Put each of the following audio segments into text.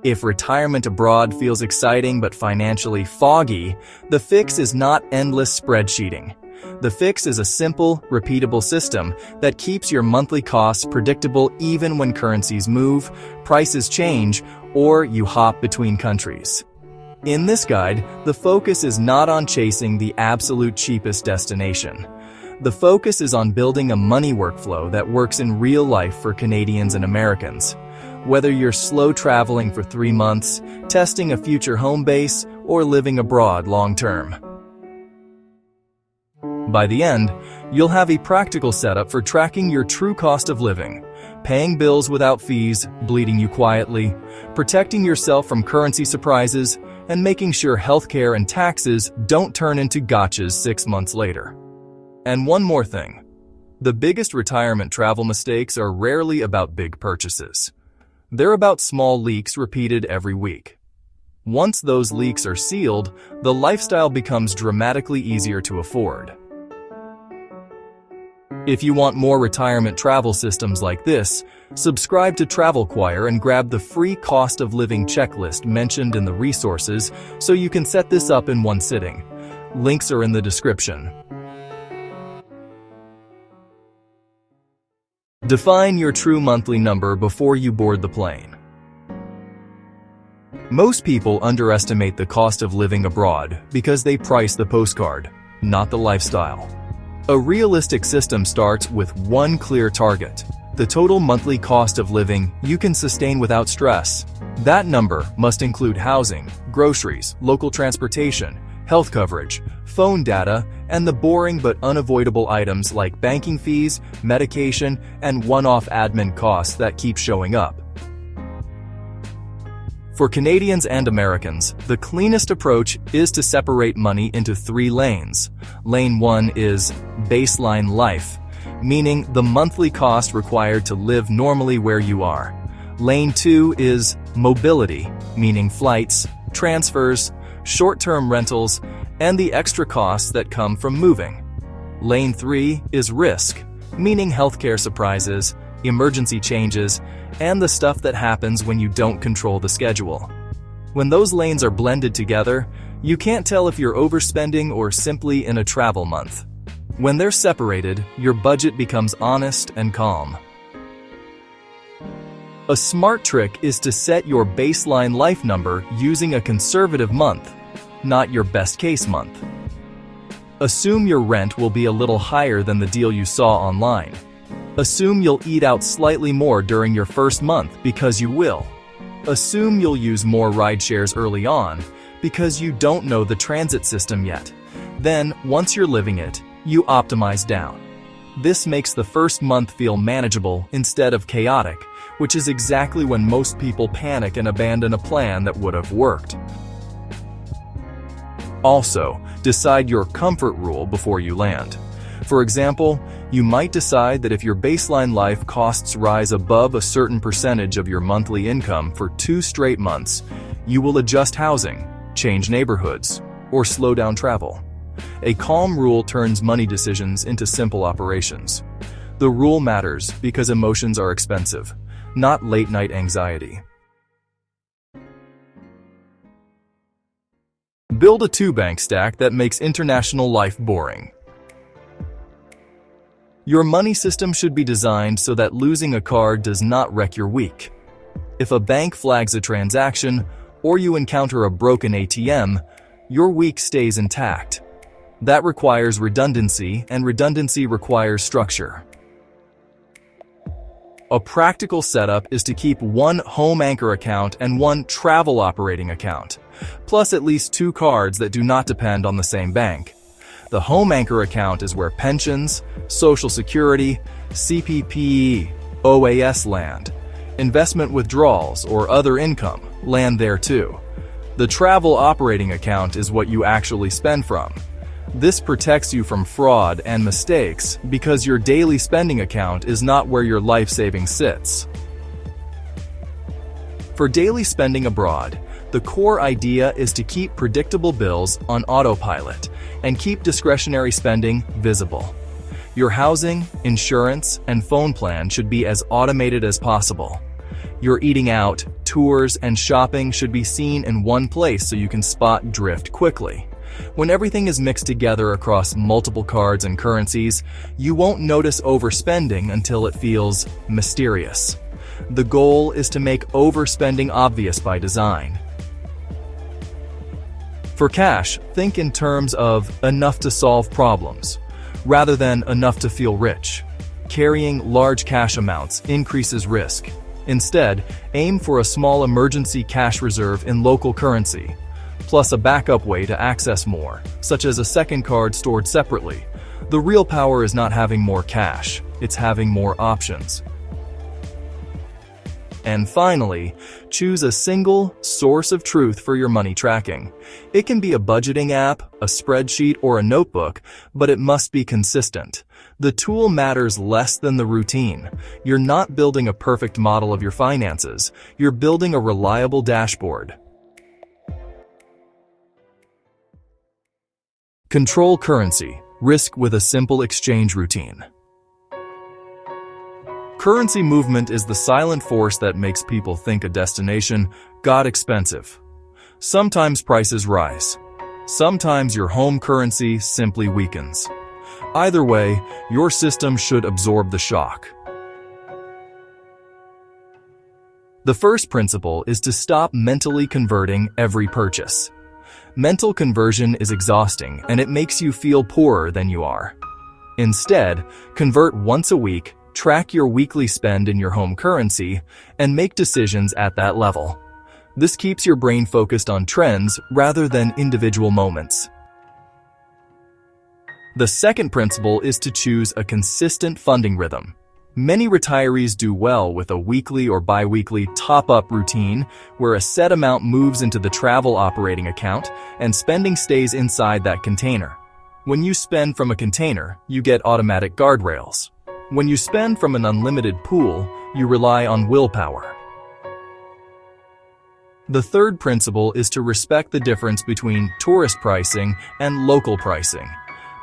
If retirement abroad feels exciting but financially foggy, the fix is not endless spreadsheeting. The fix is a simple, repeatable system that keeps your monthly costs predictable even when currencies move, prices change, or you hop between countries. In this guide, the focus is not on chasing the absolute cheapest destination. The focus is on building a money workflow that works in real life for Canadians and Americans. Whether you're slow traveling for 3 months, testing a future home base, or living abroad long-term. By the end, you'll have a practical setup for tracking your true cost of living, paying bills without fees, bleeding you quietly, protecting yourself from currency surprises, and making sure healthcare and taxes don't turn into gotchas 6 months later. And one more thing. The biggest retirement travel mistakes are rarely about big purchases. They're about small leaks repeated every week. Once those leaks are sealed, the lifestyle becomes dramatically easier to afford. If you want more retirement travel systems like this, subscribe to Travel Choir and grab the free cost of living checklist mentioned in the resources so you can set this up in one sitting. Links are in the description. Define your true monthly number before you board the plane. Most people underestimate the cost of living abroad because they price the postcard, not the lifestyle. A realistic system starts with one clear target: the total monthly cost of living you can sustain without stress. That number must include housing, groceries, local transportation, health coverage, phone data, and the boring but unavoidable items like banking fees, medication, and one-off admin costs that keep showing up. For Canadians and Americans, the cleanest approach is to separate money into 3 lanes. Lane 1 is baseline life, meaning the monthly cost required to live normally where you are. Lane 2 is mobility, meaning flights, transfers, short-term rentals, and the extra costs that come from moving. Lane 3 is risk, meaning healthcare surprises, emergency changes, and the stuff that happens when you don't control the schedule. When those lanes are blended together, you can't tell if you're overspending or simply in a travel month. When they're separated, your budget becomes honest and calm. A smart trick is to set your baseline life number using a conservative month, not your best-case month. Assume your rent will be a little higher than the deal you saw online. Assume you'll eat out slightly more during your first month because you will. Assume you'll use more ride shares early on because you don't know the transit system yet. Then, once you're living it, you optimize down. This makes the first month feel manageable instead of chaotic, which is exactly when most people panic and abandon a plan that would have worked. Also, decide your comfort rule before you land. For example, you might decide that if your baseline life costs rise above a certain percentage of your monthly income for 2 straight months, you will adjust housing, change neighborhoods, or slow down travel. A calm rule turns money decisions into simple operations. The rule matters because emotions are expensive, not late-night anxiety. Build a 2-bank stack that makes international life boring. Your money system should be designed so that losing a card does not wreck your week. If a bank flags a transaction, or you encounter a broken ATM, your week stays intact. That requires redundancy, and redundancy requires structure. A practical setup is to keep one home anchor account and one travel operating account, plus at least 2 cards that do not depend on the same bank. The home anchor account is where pensions, Social Security, CPP, OAS land. Investment withdrawals or other income land there too. The travel operating account is what you actually spend from. This protects you from fraud and mistakes because your daily spending account is not where your life savings sits. For daily spending abroad, the core idea is to keep predictable bills on autopilot and keep discretionary spending visible. Your housing, insurance, and phone plan should be as automated as possible. Your eating out, tours, and shopping should be seen in one place so you can spot drift quickly. When everything is mixed together across multiple cards and currencies, you won't notice overspending until it feels mysterious. The goal is to make overspending obvious by design. For cash, think in terms of enough to solve problems, rather than enough to feel rich. Carrying large cash amounts increases risk. Instead, aim for a small emergency cash reserve in local currency, plus a backup way to access more, such as a second card stored separately. The real power is not having more cash, it's having more options. And finally, choose a single source of truth for your money tracking. It can be a budgeting app, a spreadsheet, or a notebook, but it must be consistent. The tool matters less than the routine. You're not building a perfect model of your finances. You're building a reliable dashboard. Control currency. Risk with a simple exchange routine. Currency movement is the silent force that makes people think a destination got expensive. Sometimes prices rise. Sometimes your home currency simply weakens. Either way, your system should absorb the shock. The first principle is to stop mentally converting every purchase. Mental conversion is exhausting and it makes you feel poorer than you are. Instead, convert once a week, track your weekly spend in your home currency, and make decisions at that level. This keeps your brain focused on trends rather than individual moments. The second principle is to choose a consistent funding rhythm. Many retirees do well with a weekly or bi-weekly top-up routine where a set amount moves into the travel operating account and spending stays inside that container. When you spend from a container, you get automatic guardrails. When you spend from an unlimited pool, you rely on willpower. The third principle is to respect the difference between tourist pricing and local pricing.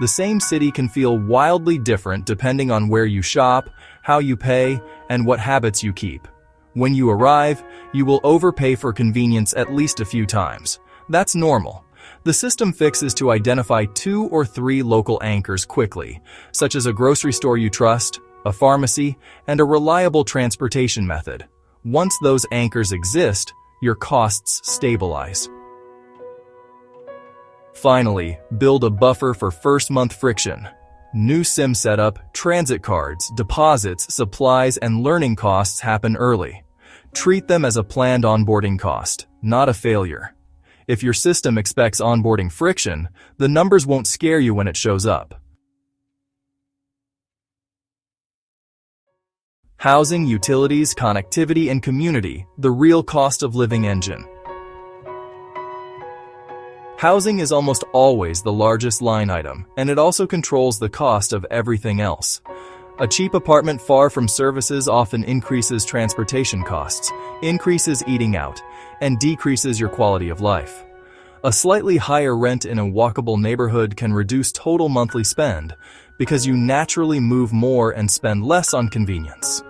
The same city can feel wildly different depending on where you shop, how you pay, and what habits you keep. When you arrive, you will overpay for convenience at least a few times. That's normal. The system fix is to identify 2 or 3 local anchors quickly, such as a grocery store you trust, a pharmacy, and a reliable transportation method. Once those anchors exist, your costs stabilize. Finally, build a buffer for first-month friction. New SIM setup, transit cards, deposits, supplies, and learning costs happen early. Treat them as a planned onboarding cost, not a failure. If your system expects onboarding friction, the numbers won't scare you when it shows up. Housing, utilities, connectivity, and community, the real cost of living engine. Housing is almost always the largest line item, and it also controls the cost of everything else. A cheap apartment far from services often increases transportation costs, increases eating out, and decreases your quality of life. A slightly higher rent in a walkable neighborhood can reduce total monthly spend because you naturally move more and spend less on convenience.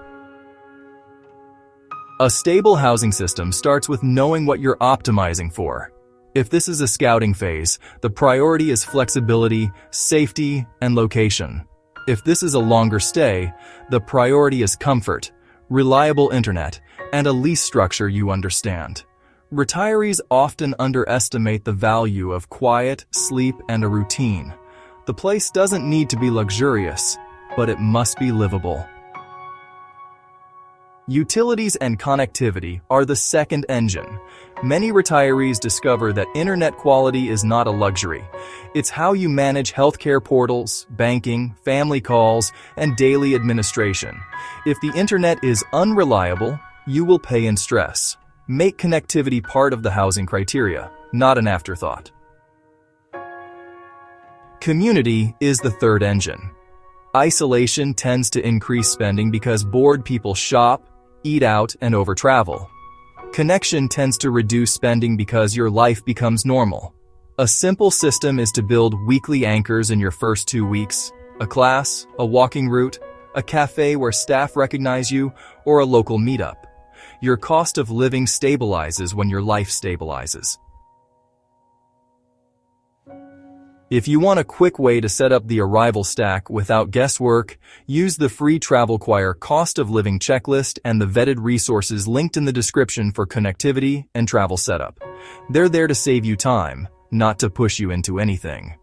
A stable housing system starts with knowing what you're optimizing for. If this is a scouting phase, the priority is flexibility, safety, and location. If this is a longer stay, the priority is comfort, reliable internet, and a lease structure you understand. Retirees often underestimate the value of quiet, sleep, and a routine. The place doesn't need to be luxurious, but it must be livable. Utilities and connectivity are the second engine. Many retirees discover that internet quality is not a luxury. It's how you manage healthcare portals, banking, family calls, and daily administration. If the internet is unreliable, you will pay in stress. Make connectivity part of the housing criteria, not an afterthought. Community is the third engine. Isolation tends to increase spending because bored people shop, eat out, and over-travel. Connection tends to reduce spending because your life becomes normal. A simple system is to build weekly anchors in your first 2 weeks, a class, a walking route, a cafe where staff recognize you, or a local meetup. Your cost of living stabilizes when your life stabilizes. If you want a quick way to set up the arrival stack without guesswork, use the free TravelQuire cost of living checklist and the vetted resources linked in the description for connectivity and travel setup. They're there to save you time, not to push you into anything.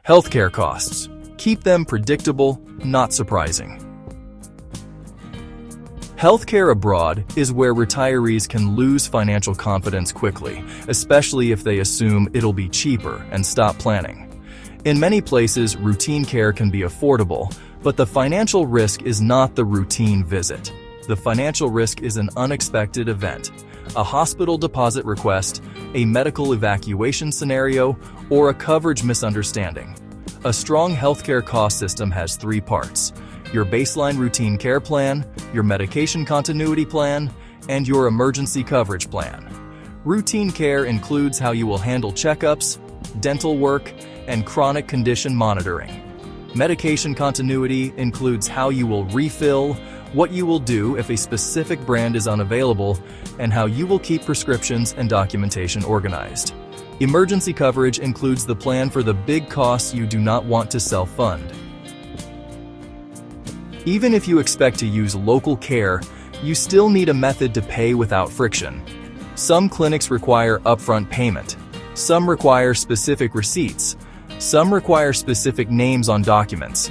Healthcare costs. Keep them predictable, not surprising. Healthcare abroad is where retirees can lose financial confidence quickly, especially if they assume it'll be cheaper and stop planning. In many places, routine care can be affordable, but the financial risk is not the routine visit. The financial risk is an unexpected event, a hospital deposit request, a medical evacuation scenario, or a coverage misunderstanding. A strong healthcare cost system has three parts: your baseline routine care plan, your medication continuity plan, and your emergency coverage plan. Routine care includes how you will handle checkups, dental work, and chronic condition monitoring. Medication continuity includes how you will refill, what you will do if a specific brand is unavailable, and how you will keep prescriptions and documentation organized. Emergency coverage includes the plan for the big costs you do not want to self-fund. Even if you expect to use local care, you still need a method to pay without friction. Some clinics require upfront payment. Some require specific receipts. Some require specific names on documents.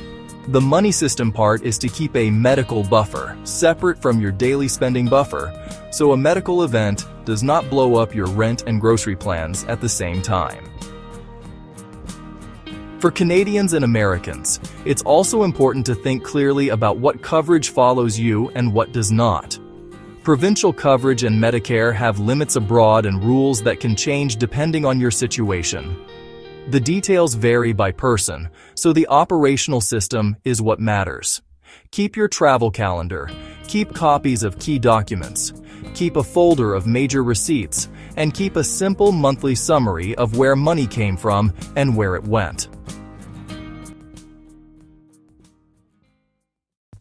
The money system part is to keep a medical buffer separate from your daily spending buffer, so a medical event does not blow up your rent and grocery plans at the same time. For Canadians and Americans, it's also important to think clearly about what coverage follows you and what does not. Provincial coverage and Medicare have limits abroad and rules that can change depending on your situation. The details vary by person, so the operational system is what matters. Keep your travel calendar, keep copies of key documents, keep a folder of major receipts, and keep a simple monthly summary of where money came from and where it went.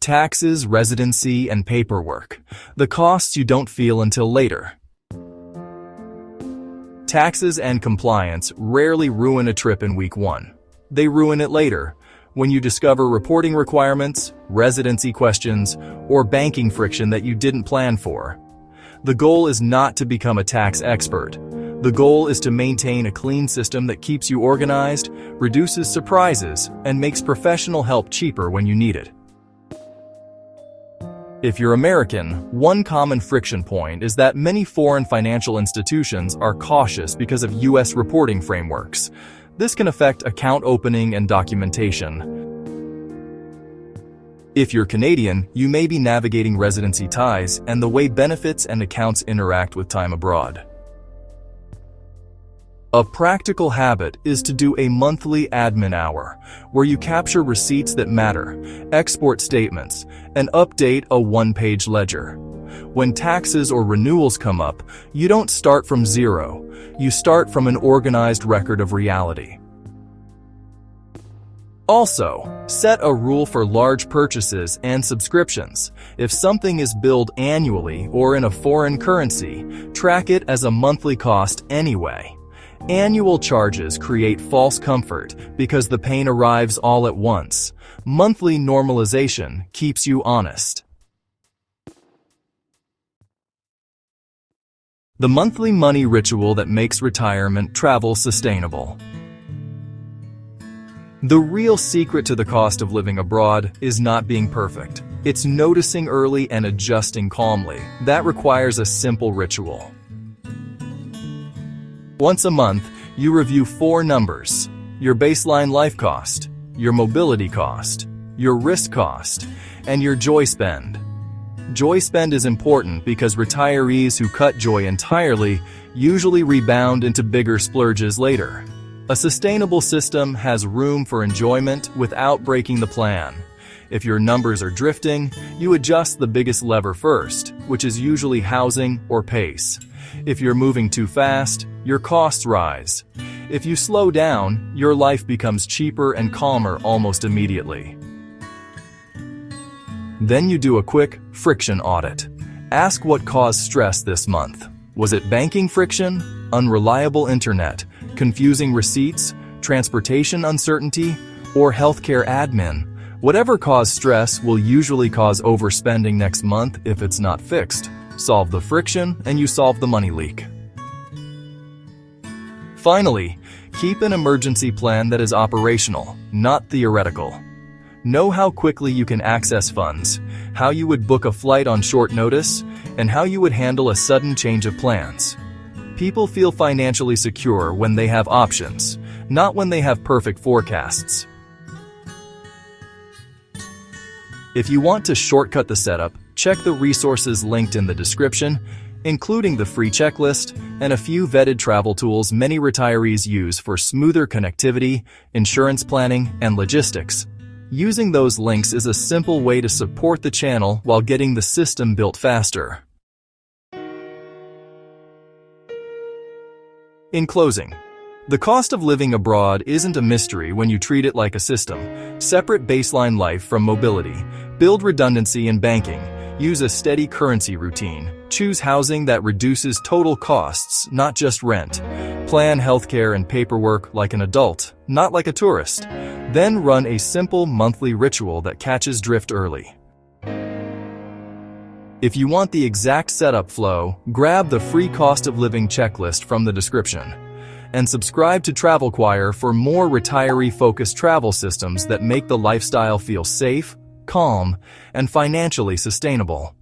Taxes, residency, and paperwork. The costs you don't feel until later. Taxes and compliance rarely ruin a trip in week one. They ruin it later, when you discover reporting requirements, residency questions, or banking friction that you didn't plan for. The goal is not to become a tax expert. The goal is to maintain a clean system that keeps you organized, reduces surprises, and makes professional help cheaper when you need it. If you're American, one common friction point is that many foreign financial institutions are cautious because of U.S. reporting frameworks. This can affect account opening and documentation. If you're Canadian, you may be navigating residency ties and the way benefits and accounts interact with time abroad. A practical habit is to do a monthly admin hour, where you capture receipts that matter, export statements, and update a one-page ledger. When taxes or renewals come up, you don't start from zero. You start from an organized record of reality. Also, set a rule for large purchases and subscriptions. If something is billed annually or in a foreign currency, track it as a monthly cost anyway. Annual charges create false comfort because the pain arrives all at once. Monthly normalization keeps you honest. The monthly money ritual that makes retirement travel sustainable. The real secret to the cost of living abroad is not being perfect. It's noticing early and adjusting calmly. That requires a simple ritual. Once a month, you review 4 numbers: your baseline life cost, your mobility cost, your risk cost, and your joy spend. Joy spend is important because retirees who cut joy entirely usually rebound into bigger splurges later. A sustainable system has room for enjoyment without breaking the plan. If your numbers are drifting, you adjust the biggest lever first, which is usually housing or pace. If you're moving too fast, your costs rise. If you slow down, your life becomes cheaper and calmer almost immediately. Then you do a quick friction audit. Ask what caused stress this month. Was it banking friction, unreliable internet, confusing receipts, transportation uncertainty, or healthcare admin? Whatever caused stress will usually cause overspending next month if it's not fixed. Solve the friction and you solve the money leak. Finally, keep an emergency plan that is operational, not theoretical. Know how quickly you can access funds, how you would book a flight on short notice, and how you would handle a sudden change of plans. People feel financially secure when they have options, not when they have perfect forecasts. If you want to shortcut the setup, check the resources linked in the description, including the free checklist and a few vetted travel tools many retirees use for smoother connectivity, insurance planning, and logistics. Using those links is a simple way to support the channel while getting the system built faster. In closing, the cost of living abroad isn't a mystery when you treat it like a system. Separate baseline life from mobility. Build redundancy in banking. Use a steady currency routine. Choose housing that reduces total costs, not just rent. Plan healthcare and paperwork like an adult, not like a tourist. Then run a simple monthly ritual that catches drift early. If you want the exact setup flow, grab the free cost of living checklist from the description. And subscribe to Travel Choir for more retiree-focused travel systems that make the lifestyle feel safe, calm, and financially sustainable.